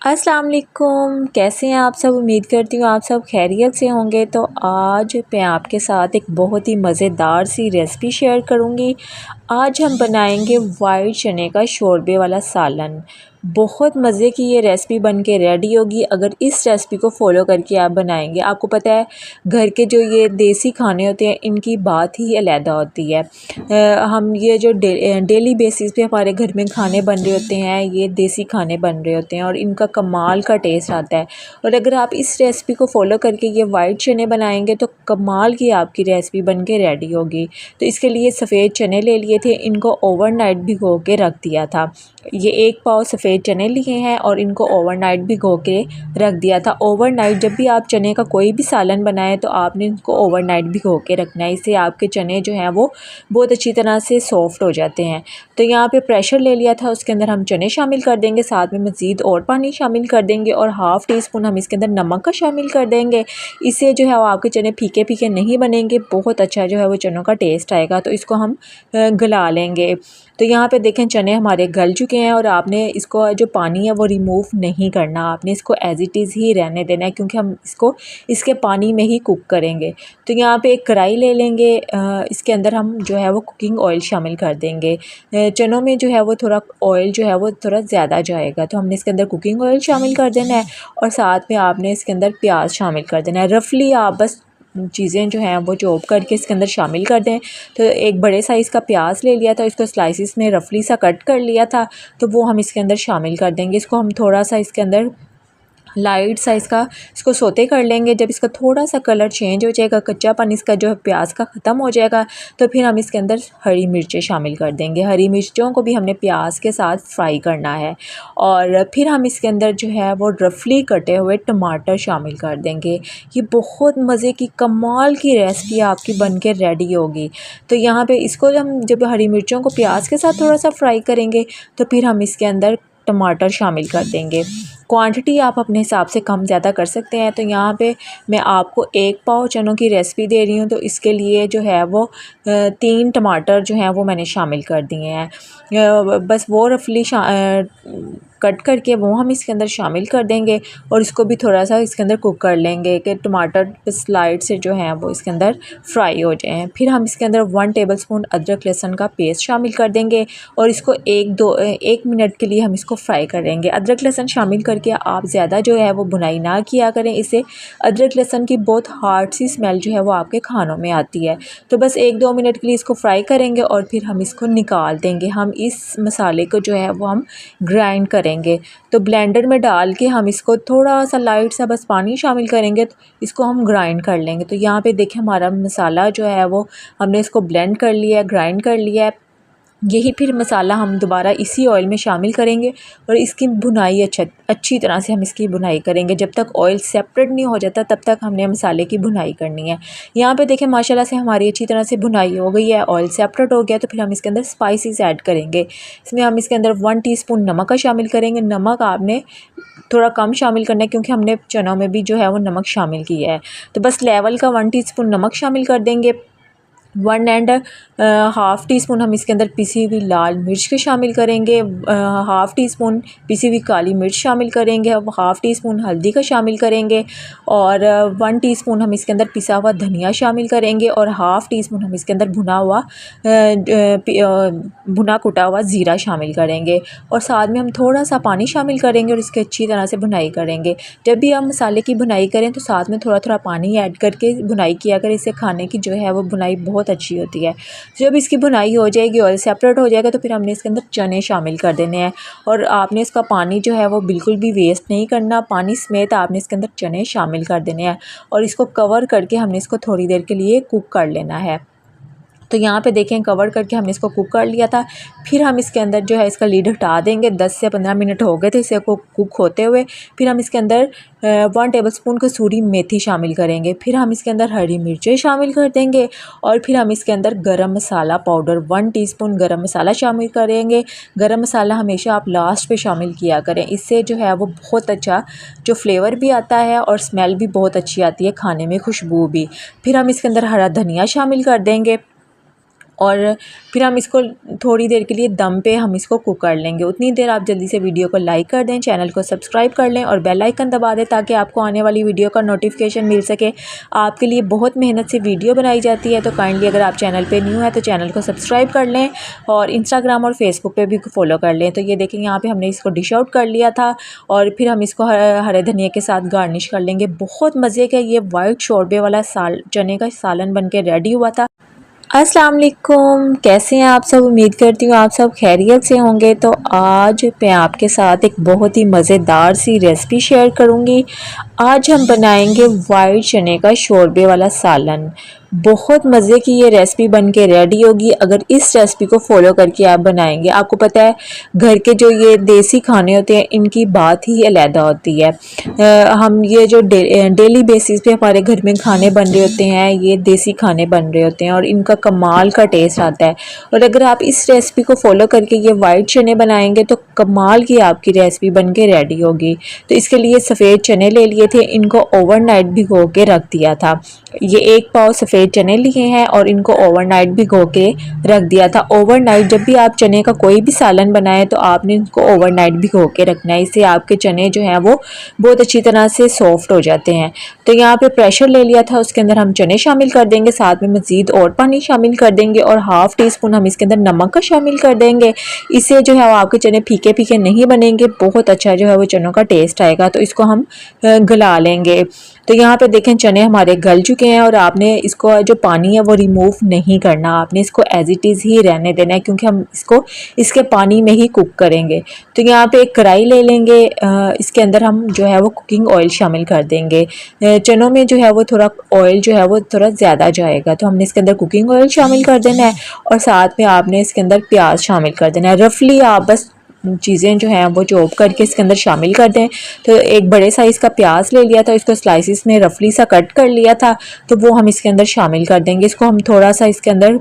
अस्सलाम वालेकुम, कैसे हैं आप सब। उम्मीद करती हूँ आप सब खैरियत से होंगे। तो आज मैं आपके साथ एक बहुत ही मज़ेदार सी रेसिपी शेयर करूँगी। आज हम बनाएंगे वाइट चने का शोरबे वाला सालन। बहुत मज़े की ये रेसिपी बन के रेडी होगी अगर इस रेसिपी को फॉलो करके आप बनाएंगे। आपको पता है घर के जो ये देसी खाने होते हैं इनकी बात ही अलहदा होती है। हम ये जो डेली बेसिस पे हमारे घर में खाने बन रहे होते हैं, ये देसी खाने बन रहे होते हैं और इनका कमाल का टेस्ट आता है। और अगर आप इस रेसिपी को फॉलो करके ये वाइट चने बनाएंगे तो कमाल की आपकी रेसिपी बन के रेडी होगी। तो इसके लिए सफ़ेद चने ले लिए थे, इनको ओवरनाइट भिगो के रख दिया था। ये 1 पाव सफ़ेद चने लिए हैं और इनको ओवरनाइट भिगो के रख दिया था। ओवरनाइट जब भी आप चने का कोई भी सालन बनाएं तो आपने इनको ओवरनाइट भिगो के रखना है, इससे आपके चने जो हैं वो बहुत अच्छी तरह से सॉफ्ट हो जाते हैं। तो यहाँ पे प्रेशर ले लिया था, उसके अंदर हम चने शामिल कर देंगे, साथ में मज़ीद और पानी शामिल कर देंगे और हाफ़ टी स्पून हम इसके अंदर नमक का शामिल कर देंगे। इससे जो है वो आपके चने फीके फीके नहीं बनेंगे, बहुत अच्छा जो है वो चनों का टेस्ट आएगा। तो इसको हम गला लेंगे। तो यहाँ पे देखें चने हमारे गल चुके हैं और आपने इसको जो पानी है वो रिमूव नहीं करना, आपने इसको एज़ इट इज़ ही रहने देना है क्योंकि हम इसको इसके पानी में ही कुक करेंगे। तो यहाँ पे एक कढ़ाई ले लेंगे, इसके अंदर हम जो है वो कुकिंग ऑयल शामिल कर देंगे। चनों में जो है वो थोड़ा ऑयल जो है वो थोड़ा ज़्यादा जाएगा, तो हमने इसके अंदर कुकिंग ऑयल शामिल कर देना है और साथ में आपने इसके अंदर प्याज शामिल कर देना है। रफली आप बस चीज़ें जो हैं वो चॉप करके इसके अंदर शामिल कर दें। तो एक बड़े साइज़ का प्याज ले लिया था, इसको स्लाइसिस में रफली सा कट कर लिया था, तो वो हम इसके अंदर शामिल कर देंगे। इसको हम थोड़ा सा इसके अंदर लाइट साइज़ का इसको सोते कर लेंगे। जब इसका थोड़ा सा कलर चेंज हो जाएगा, कच्चापन इसका जो है प्याज का ख़त्म हो जाएगा, तो फिर हम इसके अंदर हरी मिर्चें शामिल कर देंगे। हरी मिर्चों को भी हमने प्याज के साथ फ्राई करना है और फिर हम इसके अंदर जो है वो रफली कटे हुए टमाटर शामिल कर देंगे। ये बहुत मज़े की कमाल की रेसिपी आपकी बन के रेडी होगी। तो यहाँ पर इसको हम जब हरी मिर्चों को प्याज के साथ थोड़ा सा फ्राई करेंगे तो फिर हम इसके अंदर टमाटर शामिल कर देंगे। क्वांटिटी आप अपने हिसाब से कम ज़्यादा कर सकते हैं। तो यहाँ पे मैं आपको 1 पाव चनों की रेसिपी दे रही हूँ, तो इसके लिए जो है वो 3 टमाटर जो हैं वो मैंने शामिल कर दिए हैं। बस वो रफली कट करके वो हम इसके अंदर शामिल कर देंगे और इसको भी थोड़ा सा इसके अंदर कुक कर लेंगे कि टमाटर स्लाइड से जो हैं वो इसके अंदर फ्राई हो जाएं। फिर हम इसके अंदर 1 टेबलस्पून अदरक लहसुन का पेस्ट शामिल कर देंगे और इसको 1 मिनट के लिए हम इसको फ्राई करेंगे। अदरक लहसुन शामिल करके आप ज़्यादा जो है वो भुनाई ना किया करें, इससे अदरक लहसुन की बहुत हार्ड सी स्मेल जो है वो आपके खानों में आती है। तो बस 1-2 मिनट के लिए इसको फ्राई करेंगे और फिर हम इसको निकाल देंगे। हम इस मसाले को जो है वो हम ग्राइंड करेंगे। तो ब्लेंडर में डाल के हम इसको थोड़ा सा लाइट सा बस पानी शामिल करेंगे, तो इसको हम ग्राइंड कर लेंगे। तो यहाँ पे देखिए हमारा मसाला जो है वो हमने इसको ब्लेंड कर लिया है, ग्राइंड कर लिया है। यही फिर मसाला हम दोबारा इसी ऑयल में शामिल करेंगे और इसकी भुनाई अच्छी तरह से हम इसकी भुनाई करेंगे। जब तक ऑयल सेपरेट नहीं हो जाता तब तक हमने मसाले की भुनाई करनी है। यहाँ पे देखें माशाल्लाह से हमारी अच्छी तरह से भुनाई हो गई है, ऑयल सेपरेट हो गया। तो फिर हम इसके अंदर स्पाइसेस ऐड करेंगे। इसमें हम इसके अंदर 1 टीस्पून नमक का शामिल करेंगे। नमक आपने थोड़ा कम शामिल करना है क्योंकि हमने चनों में भी जो है वो नमक शामिल किया है। तो बस लेवल का 1 टीस्पून नमक शामिल कर देंगे। 1.5 टीस्पून हम इसके अंदर पिसी हुई लाल मिर्च के शामिल करेंगे। हाफ़ टी स्पून पिसी हुई काली मिर्च शामिल करेंगे। अब हाफ़ टी स्पून हल्दी का शामिल करेंगे और 1 टीस्पून हम इसके अंदर पिसा हुआ धनिया शामिल करेंगे और हाफ़ टी स्पून हम इसके अंदर भुना कुटा हुआ ज़ीरा शामिल करेंगे और साथ में हम थोड़ा सा पानी शामिल करेंगे और इसकी अच्छी तरह से भुनाई करेंगे। जब भी हम मसाले की भुनाई करें तो साथ में थोड़ा थोड़ा पानी ऐड करके भुनाई किया करें, इससे खाने की जो है वो भुनाई बहुत अच्छी होती है। जब इसकी भुनाई हो जाएगी, ऑयल सेपरेट हो जाएगा, तो फिर हमने इसके अंदर चने शामिल कर देने हैं और आपने इसका पानी जो है वो बिल्कुल भी वेस्ट नहीं करना। पानी समेत आपने इसके अंदर चने शामिल कर देने हैं और इसको कवर करके हमने इसको थोड़ी देर के लिए कुक कर लेना है। तो यहाँ पे देखें कवर करके हमने इसको कुक कर लिया था। फिर हम इसके अंदर जो है इसका लीड हटा देंगे। 10 से 15 मिनट हो गए थे इसे को कुक होते हुए। फिर हम इसके अंदर 1 टेबलस्पून कसूरी मेथी शामिल करेंगे। फिर हम इसके अंदर हरी मिर्चें शामिल कर देंगे और फिर हम इसके अंदर गरम मसाला पाउडर 1 टीस्पून गरम मसाला शामिल करेंगे। गरम मसाला हमेशा आप लास्ट पे शामिल किया करें, इससे जो है वो बहुत अच्छा जो फ्लेवर भी आता है और स्मेल भी बहुत अच्छी आती है, खाने में खुशबू भी। फिर हम इसके अंदर हरा धनिया शामिल कर देंगे और फिर हम इसको थोड़ी देर के लिए दम पे हम इसको कुक कर लेंगे। उतनी देर आप जल्दी से वीडियो को लाइक कर दें, चैनल को सब्सक्राइब कर लें और बेल आइकन दबा दें ताकि आपको आने वाली वीडियो का नोटिफिकेशन मिल सके। आपके लिए बहुत मेहनत से वीडियो बनाई जाती है, तो काइंडली अगर आप चैनल पे न्यू है तो चैनल को सब्सक्राइब कर लें और इंस्टाग्राम और फेसबुक पे भी फॉलो कर लें। तो ये देखें यहाँ पे हमने इसको डिश आउट कर लिया था और फिर हम इसको हरे धनिया के साथ गार्निश कर लेंगे। बहुत मज़े का ये वाइट शोरबे वाला चने का सालन बन के रेडी हुआ था। अस्सलाम वालेकुम, कैसे हैं आप सब? उम्मीद करती हूँ आप सब खैरियत से होंगे। तो आज मैं आपके साथ एक बहुत ही मज़ेदार सी रेसिपी शेयर करूँगी। आज हम बनाएंगे वाइट चने का शोरबे वाला सालन। बहुत मज़े की ये रेसिपी बन के रेडी होगी अगर इस रेसिपी को फॉलो करके आप बनाएंगे। आपको पता है घर के जो ये देसी खाने होते हैं इनकी बात ही अलहदा होती है। हम ये जो डेली बेसिस पे हमारे घर में खाने बन रहे होते हैं, ये देसी खाने बन रहे होते हैं और इनका कमाल का टेस्ट आता है। और अगर आप इस रेसिपी को फॉलो करके ये वाइट चने बनाएंगे तो कमाल की आपकी रेसिपी बन के रेडी होगी। तो इसके लिए सफ़ेद चने ले लिए थे, इनको ओवरनाइट भिगो के रख दिया था। ये 1 पाव सफ़ेद चने लिए हैं और इनको ओवरनाइट भिगो के रख दिया था। ओवरनाइट जब भी आप चने का कोई भी सालन बनाएं तो आपने इनको ओवरनाइट भिगो के रखना है, इससे आपके चने जो हैं वो बहुत अच्छी तरह से सॉफ्ट हो जाते हैं। तो यहाँ पे प्रेशर ले लिया था, उसके अंदर हम चने शामिल कर देंगे, साथ में मज़ीद और पानी शामिल कर देंगे और हाफ़ टी स्पून हम इसके अंदर नमक का शामिल कर देंगे। इससे जो है वो आपके चने फीके फीके नहीं बनेंगे, बहुत अच्छा जो है वो चनों का टेस्ट आएगा। तो इसको हम गला लेंगे। तो यहाँ पे देखें चने हमारे गल चुके हैं और आपने इसको जो पानी है वो रिमूव नहीं करना, आपने इसको एज इट इज़ ही रहने देना है क्योंकि हम इसको इसके पानी में ही कुक करेंगे। तो यहाँ पे एक कढ़ाई ले लेंगे, इसके अंदर हम जो है वो कुकिंग ऑयल शामिल कर देंगे। चनों में जो है वो थोड़ा ऑयल जो है वो थोड़ा ज़्यादा जाएगा, तो हमने इसके अंदर कुकिंग ऑयल शामिल कर देना है और साथ में आपने इसके अंदर प्याज शामिल कर देना है। रफली आप बस चीज़ें जो हैं वो चॉप करके इसके अंदर शामिल कर दें। तो एक बड़े साइज़ का प्याज ले लिया था, इसको स्लाइसिस में रफली सा कट कर लिया था, तो वो हम इसके अंदर शामिल कर देंगे। इसको हम थोड़ा सा इसके अंदर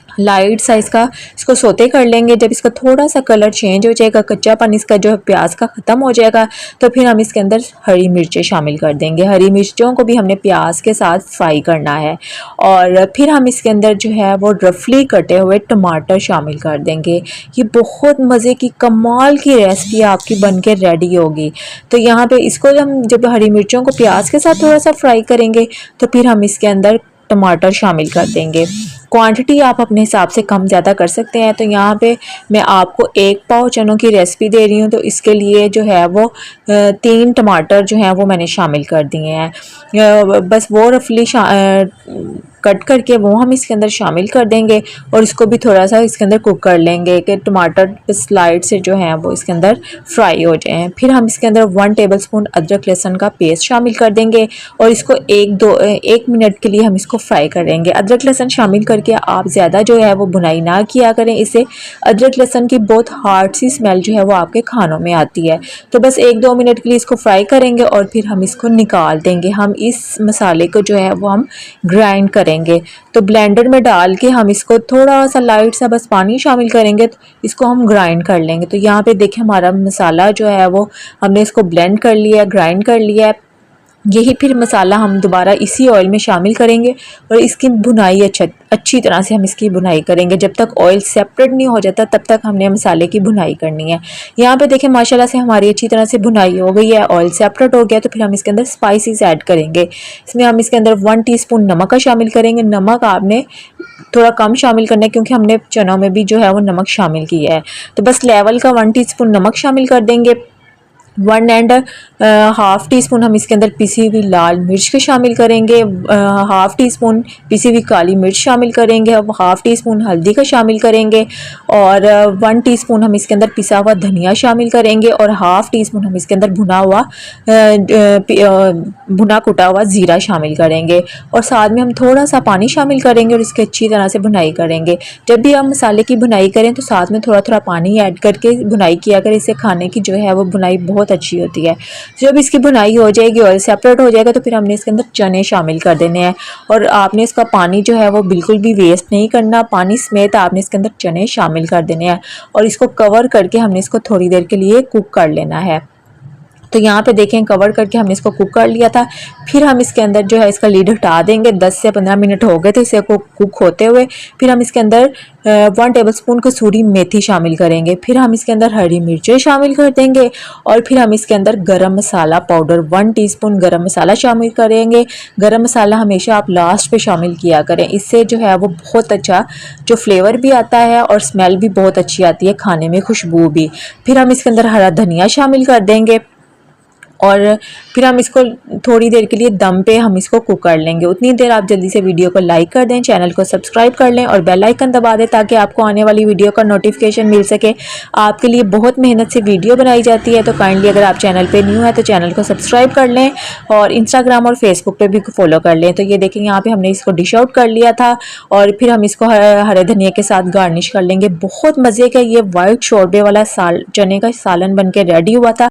लाइट सा इसको सोते कर लेंगे। जब इसका थोड़ा सा कलर चेंज हो जाएगा, कच्चापन इसका जो है प्याज का ख़त्म हो जाएगा, तो फिर हम इसके अंदर हरी मिर्चें शामिल कर देंगे। हरी मिर्चों को भी हमने प्याज के साथ फ्राई करना है और फिर हम इसके अंदर जो है वो रफली कटे हुए टमाटर शामिल कर देंगे। ये बहुत मज़े की कमाल की रेसिपी आपकी बन के रेडी होगी। तो यहाँ पे इसको हम जब हरी मिर्चों को प्याज के साथ थोड़ा सा फ्राई करेंगे तो फिर हम इसके अंदर टमाटर शामिल कर देंगे। क्वांटिटी आप अपने हिसाब से कम ज़्यादा कर सकते हैं। तो यहाँ पे मैं आपको 1 पाव चनों की रेसिपी दे रही हूँ, तो इसके लिए जो है वो 3 टमाटर जो हैं वो मैंने शामिल कर दिए हैं। बस वो रफली कट करके वो हम इसके अंदर शामिल कर देंगे और इसको भी थोड़ा सा इसके अंदर कुक कर लेंगे कि टमाटर स्लाइड से जो है वो इसके अंदर फ्राई हो जाएं। फिर हम इसके अंदर 1 टेबलस्पून अदरक लहसुन का पेस्ट शामिल कर देंगे और इसको 1 मिनट के लिए हम इसको फ्राई करेंगे। अदरक लहसुन शामिल करके आप ज़्यादा जो है वो भुनाई ना किया करें, इससे अदरक लहसुन की बहुत हार्ड सी स्मेल जो है वो आपके खानों में आती है। तो बस 1-2 मिनट के लिए इसको फ्राई करेंगे और फिर हम इसको निकाल देंगे। हम इस मसाले को जो है वो हम ग्राइंड करेंगे। तो ब्लेंडर में डाल के हम इसको थोड़ा सा लाइट सा बस पानी शामिल करेंगे, तो इसको हम ग्राइंड कर लेंगे। तो यहाँ पे देखिए हमारा मसाला जो है वो हमने इसको ब्लेंड कर लिया, ग्राइंड कर लिया है। यही फिर मसाला हम दोबारा इसी ऑयल में शामिल करेंगे और इसकी भुनाई अच्छी तरह से हम इसकी भुनाई करेंगे। जब तक ऑयल सेपरेट नहीं हो जाता तब तक हमने मसाले की भुनाई करनी है। यहाँ पे देखें माशाल्लाह से हमारी अच्छी तरह से भुनाई हो गई है, ऑयल सेपरेट हो गया। तो फिर हम इसके अंदर स्पाइसेस ऐड करेंगे। इसमें हम इसके अंदर 1 टीस्पून नमक का शामिल करेंगे। नमक आपने थोड़ा कम शामिल करना है क्योंकि हमने चनों में भी जो है वो नमक शामिल किया है। तो बस लेवल का 1 टीस्पून नमक शामिल कर देंगे। 1.5 टीस्पून हम इसके अंदर पिसी हुई लाल मिर्च के शामिल करेंगे। 1/2 टीस्पून पिसी हुई काली मिर्च शामिल करेंगे। अब 1/2 टीस्पून हल्दी का शामिल करेंगे और 1 टीस्पून हम इसके अंदर पिसा हुआ धनिया शामिल करेंगे और 1/2 टीस्पून हम इसके अंदर भुना कुटा हुआ ज़ीरा शामिल करेंगे और साथ में हम थोड़ा सा पानी शामिल करेंगे और इसकी अच्छी तरह से भुनाई करेंगे। जब भी हम मसाले की भुनाई करें तो साथ में थोड़ा थोड़ा पानी ऐड करके भुनाई किया करें, इससे खाने की जो है वो भुनाई बहुत अच्छी होती है। जब इसकी भुनाई हो जाएगी, ऑयल सेपरेट हो जाएगा, तो फिर हमने इसके अंदर चने शामिल कर देने हैं और आपने इसका पानी जो है वो बिल्कुल भी वेस्ट नहीं करना। पानी समेत आपने इसके अंदर चने शामिल कर देने हैं और इसको कवर करके हमने इसको थोड़ी देर के लिए कुक कर लेना है। तो यहाँ पे देखें कवर करके हमने इसको कुक कर लिया था। फिर हम इसके अंदर जो है इसका लीड हटा देंगे। 10 से 15 मिनट हो गए थे इसे को कुक होते हुए। फिर हम इसके अंदर 1 टेबलस्पून कसूरी मेथी शामिल करेंगे। फिर हम इसके अंदर हरी मिर्चें शामिल कर देंगे और फिर हम इसके अंदर गरम मसाला पाउडर 1 टीस्पून गरम मसाला शामिल करेंगे। गरम मसाला हमेशा आप लास्ट पे शामिल किया करें, इससे जो है वो बहुत अच्छा जो फ्लेवर भी आता है और स्मेल भी बहुत अच्छी आती है, खाने में खुशबू भी। फिर हम इसके अंदर हरा धनिया शामिल कर देंगे और फिर हम इसको थोड़ी देर के लिए दम पे हम इसको कुक कर लेंगे। उतनी देर आप जल्दी से वीडियो को लाइक कर दें, चैनल को सब्सक्राइब कर लें और बेल आइकन दबा दें ताकि आपको आने वाली वीडियो का नोटिफिकेशन मिल सके। आपके लिए बहुत मेहनत से वीडियो बनाई जाती है, तो काइंडली अगर आप चैनल पे न्यू है तो चैनल को सब्सक्राइब कर लें और इंस्टाग्राम और फेसबुक पे भी फॉलो कर लें। तो ये देखें यहाँ पे हमने इसको डिश आउट कर लिया था और फिर हम इसको हरे धनिया के साथ गार्निश कर लेंगे। बहुत मज़े का ये वाइट शोरबे वाला चने का सालन बन के रेडी हुआ था।